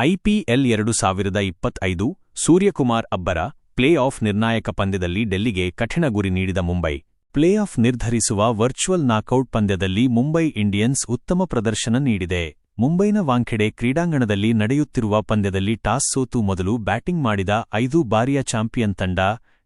IPL 2025 Suryakumar ಅಬ್ಬರ play of ನಿರ್ಣಾಯಕ ಪಂದ್ಯದಲ್ಲಿ ಡೆಲ್ಲಿಗೆ ಕಠಿಣ ಗುರಿ ನೀಡಿದ ಮುಂಬೈ. ಪ್ಲೇ ಆಫ್ ನಿರ್ಧರಿಸುವ ವರ್ಚುವಲ್ ನಾಕೌಟ್ ಪಂದ್ಯದಲ್ಲಿ ಮುಂಬೈ ಇಂಡಿಯನ್ಸ್ ಉತ್ತಮ ಪ್ರದರ್ಶನ ನೀಡಿದೆ. ಮುಂಬೈನ ವಾಂಖೆಡೆ ಕ್ರೀಡಾಂಗಣದಲ್ಲಿ ನಡೆಯುತ್ತಿರುವ ಪಂದ್ಯದಲ್ಲಿ ಟಾಸ್ ಸೋತು ಮೊದಲು ಬ್ಯಾಟಿಂಗ್ ಮಾಡಿದ 5 ಬಾರಿಯ ಚಾಂಪಿಯನ್ ತಂಡ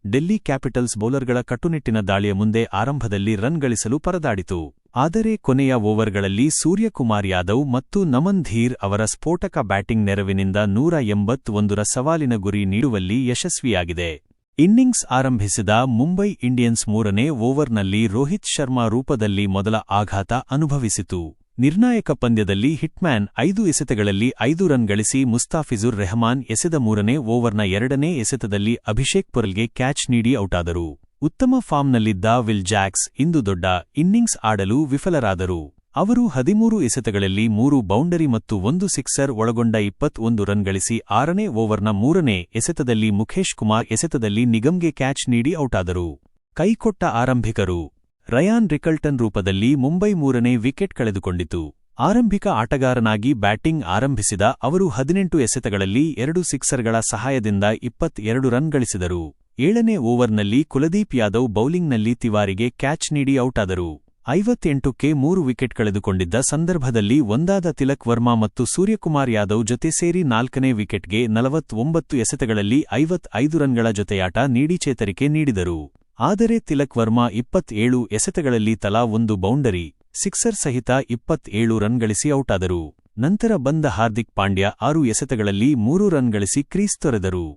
ಡೆಲ್ಲಿ ಕ್ಯಾಪಿಟಲ್ಸ್ ಬೌಲರ್ಗಳ ಕಟ್ಟುನಿಟ್ಟಿನ ದಾಳಿಯ ಮುಂದೆ ಆರಂಭದಲ್ಲಿ ರನ್ ಗಳಿಸಲು ಪರದಾಡಿತು. ಆದರೆ ಕೊನೆಯ ಓವರ್ಗಳಲ್ಲಿ ಸೂರ್ಯಕುಮಾರ್ ಯಾದವ್ ಮತ್ತು ನಮನ್ ಧೀರ್ ಅವರ ಸ್ಫೋಟಕ ಬ್ಯಾಟಿಂಗ್ ನೆರವಿನಿಂದ 181 ಸವಾಲಿನ ಗುರಿ ನೀಡುವಲ್ಲಿ ಯಶಸ್ವಿಯಾಗಿದೆ. ಇನ್ನಿಂಗ್ಸ್ ಆರಂಭಿಸಿದ ಮುಂಬೈ ಇಂಡಿಯನ್ಸ್ 3ನೇ ಓವರ್ನಲ್ಲಿ ರೋಹಿತ್ ಶರ್ಮಾ ರೂಪದಲ್ಲಿ ಮೊದಲ ಆಘಾತ ಅನುಭವಿಸಿತು. ನಿರ್ಣಾಯಕ ಪಂದ್ಯದಲ್ಲಿ ಹಿಟ್ಮ್ಯಾನ್ 5 ಎಸೆತಗಳಲ್ಲಿ 5 ರನ್ ಗಳಿಸಿ ಮುಸ್ತಾಫಿಜುರ್ ರೆಹಮಾನ್ ಎಸೆದ 3ನೇ ಓವರ್ನ 2ನೇ ಎಸೆತದಲ್ಲಿ ಅಭಿಷೇಕ್ ಪೊರೆಲ್ಗೆ ಕ್ಯಾಚ್ ನೀಡಿ ಔಟಾದರು. ಉತ್ತಮ ಫಾರ್ಮ್ನಲ್ಲಿದ್ದ ವಿಲ್ ಜಾಕ್ಸ್ ಇಂದು ದೊಡ್ಡ ಇನ್ನಿಂಗ್ಸ್ ಆಡಲು ವಿಫಲರಾದರು. ಅವರು 13 ಎಸೆತಗಳಲ್ಲಿ 3 ಬೌಂಡರಿ ಮತ್ತು 1 ಸಿಕ್ಸರ್ ಒಳಗೊಂಡ 21 ರನ್ ಗಳಿಸಿ 6ನೇ ಓವರ್ನ 3ನೇ ಎಸೆತದಲ್ಲಿ ಮುಖೇಶ್ ಕುಮಾರ್ ಎಸೆತದಲ್ಲಿ ನಿಗಮ್ಗೆ ಕ್ಯಾಚ್ ನೀಡಿ ಔಟಾದರು. ಕೈಕೊಟ್ಟ ಆರಂಭಿಕರು ರಯಾನ್ ರಿಕಲ್ಟನ್ ರೂಪದಲ್ಲಿ ಮುಂಬೈ 3ನೇ ವಿಕೆಟ್ ಕಳೆದುಕೊಂಡಿತು. ಆರಂಭಿಕ ಆಟಗಾರನಾಗಿ ಬ್ಯಾಟಿಂಗ್ ಆರಂಭಿಸಿದ ಅವರು 18 ಎಸೆತಗಳಲ್ಲಿ 2 ಸಿಕ್ಸರ್ಗಳ ಸಹಾಯದಿಂದ 22 ರನ್ ಗಳಿಸಿದರು. 7ನೇ ಓವರ್ನಲ್ಲಿ ಕುಲದೀಪ್ ಯಾದವ್ ಬೌಲಿಂಗ್ನಲ್ಲಿ ತಿವಾರಿಗೆ ಕ್ಯಾಚ್ ನೀಡಿ ಔಟಾದರು. 58ಕ್ಕೆ 3 ವಿಕೆಟ್ ಕಳೆದುಕೊಂಡಿದ್ದ ಸಂದರ್ಭದಲ್ಲಿ ಒಂದಾದ ತಿಲಕ್ ವರ್ಮಾ ಮತ್ತು ಸೂರ್ಯಕುಮಾರ್ ಯಾದವ್ ಜೊತೆ ಸೇರಿ 4ನೇ ವಿಕೆಟ್ಗೆ 49 ಎಸೆತಗಳಲ್ಲಿ 55 ರನ್ಗಳ ಜೊತೆಯಾಟ ನೀಡಿ ಚೇತರಿಕೆ ನೀಡಿದರು. ಆದರೆ ತಿಲಕ್ ವರ್ಮಾ 27 ಎಸೆತಗಳಲ್ಲಿ ತಲಾ 1 ಬೌಂಡರಿ, ಸಿಕ್ಸರ್ ಸಹಿತ 27 ರನ್ ಗಳಿಸಿ ಔಟಾದರು. ನಂತರ ಬಂದ ಹಾರ್ದಿಕ್ ಪಾಂಡ್ಯ 6 ಎಸೆತಗಳಲ್ಲಿ 3 ರನ್ ಗಳಿಸಿ ಕ್ರೀಸ್ ತೊರೆದರು.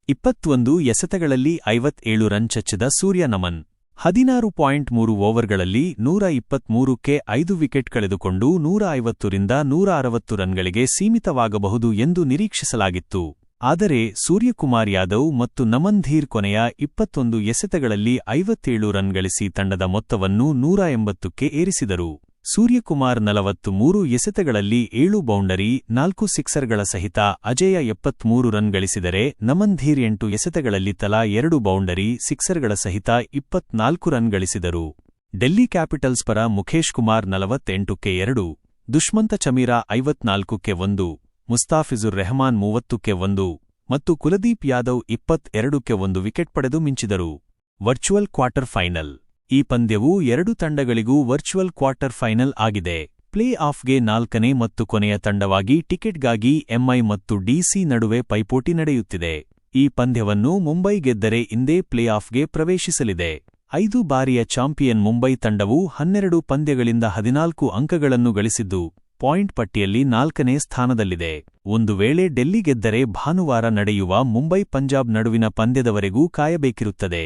21 ಎಸೆತಗಳಲ್ಲಿ 57 ರನ್ ಚಚ್ಚಿದ ಸೂರ್ಯ ನಮನ್ 16.3 ಓವರ್ಗಳಲ್ಲಿ 123ಕ್ಕೆ 5 ವಿಕೆಟ್ ಕಳೆದುಕೊಂಡು 150ರಿಂದ 160 ರನ್ಗಳಿಗೆ ಸೀಮಿತವಾಗಬಹುದು ಎಂದು ನಿರೀಕ್ಷಿಸಲಾಗಿತ್ತು. ಆದರೆ ಸೂರ್ಯಕುಮಾರ್ ಯಾದವ್ ಮತ್ತು ನಮನ್ ಧೀರ್ ಕೊನೆಯ 21 ಎಸೆತಗಳಲ್ಲಿ 57 ರನ್ ಗಳಿಸಿ ತಂಡದ ಮೊತ್ತವನ್ನು 180ಕ್ಕೆ ಏರಿಸಿದರು. ಸೂರ್ಯಕುಮಾರ್ 43 ಎಸೆತಗಳಲ್ಲಿ 7 ಬೌಂಡರಿ, 4 ಸಿಕ್ಸರ್ಗಳ ಸಹಿತ ಅಜೇಯ 73 ರನ್ ಗಳಿಸಿದರೆ ನಮನ್ ಧೀರ್ 8 ಎಸೆತಗಳಲ್ಲಿ ತಲಾ 2 ಬೌಂಡರಿ, ಸಿಕ್ಸರ್ಗಳ ಸಹಿತ 24 ರನ್ ಗಳಿಸಿದರು. ಡೆಲ್ಲಿ ಕ್ಯಾಪಿಟಲ್ಸ್ ಪರ ಮುಖೇಶ್ ಕುಮಾರ್ 48ಕ್ಕೆ 2, ದುಷ್ಮಂತ ಚಮೀರಾ 54ಕ್ಕೆ 1, ಮುಸ್ತಾಫಿಜುರ್ ರೆಹಮಾನ್ 30ಕ್ಕೆ 1 ಮತ್ತು ಕುಲದೀಪ್ ಯಾದವ್ 22ಕ್ಕೆ 1 ವಿಕೆಟ್ ಪಡೆದು ಮಿಂಚಿದರು. Virtual quarter final. ಈ ಪಂದ್ಯವು 2 ತಂಡಗಳಿಗೂ ವರ್ಚುವಲ್ ಕ್ವಾರ್ಟರ್ ಫೈನಲ್ ಆಗಿದೆ. ಪ್ಲೇ ಆಫ್ಗೆ 4ನೇ ಮತ್ತು ಕೊನೆಯ ತಂಡವಾಗಿ ಟಿಕೆಟ್ಗಾಗಿ ಎಂಐ ಮತ್ತು ಡಿಸಿ ನಡುವೆ ಪೈಪೋಟಿ ನಡೆಯುತ್ತಿದೆ. ಈ ಪಂದ್ಯವನ್ನು ಮುಂಬೈ ಗೆದ್ದರೆ ಇಂದೇ ಪ್ಲೇ ಆಫ್ಗೆ ಪ್ರವೇಶಿಸಲಿದೆ. 5 ಬಾರಿಯ ಚಾಂಪಿಯನ್ ಮುಂಬೈ ತಂಡವು 12 ಪಂದ್ಯಗಳಿಂದ 14 ಅಂಕಗಳನ್ನು ಗಳಿಸಿದ್ದು ಪಾಯಿಂಟ್ ಪಟ್ಟಿಯಲ್ಲಿ 4ನೇ ಸ್ಥಾನದಲ್ಲಿದೆ. ಒಂದು ವೇಳೆ ಡೆಲ್ಲಿ ಗೆದ್ದರೆ ಭಾನುವಾರ ನಡೆಯುವ ಮುಂಬೈ ಪಂಜಾಬ್ ನಡುವಿನ ಪಂದ್ಯದವರೆಗೂ ಕಾಯಬೇಕಿರುತ್ತದೆ.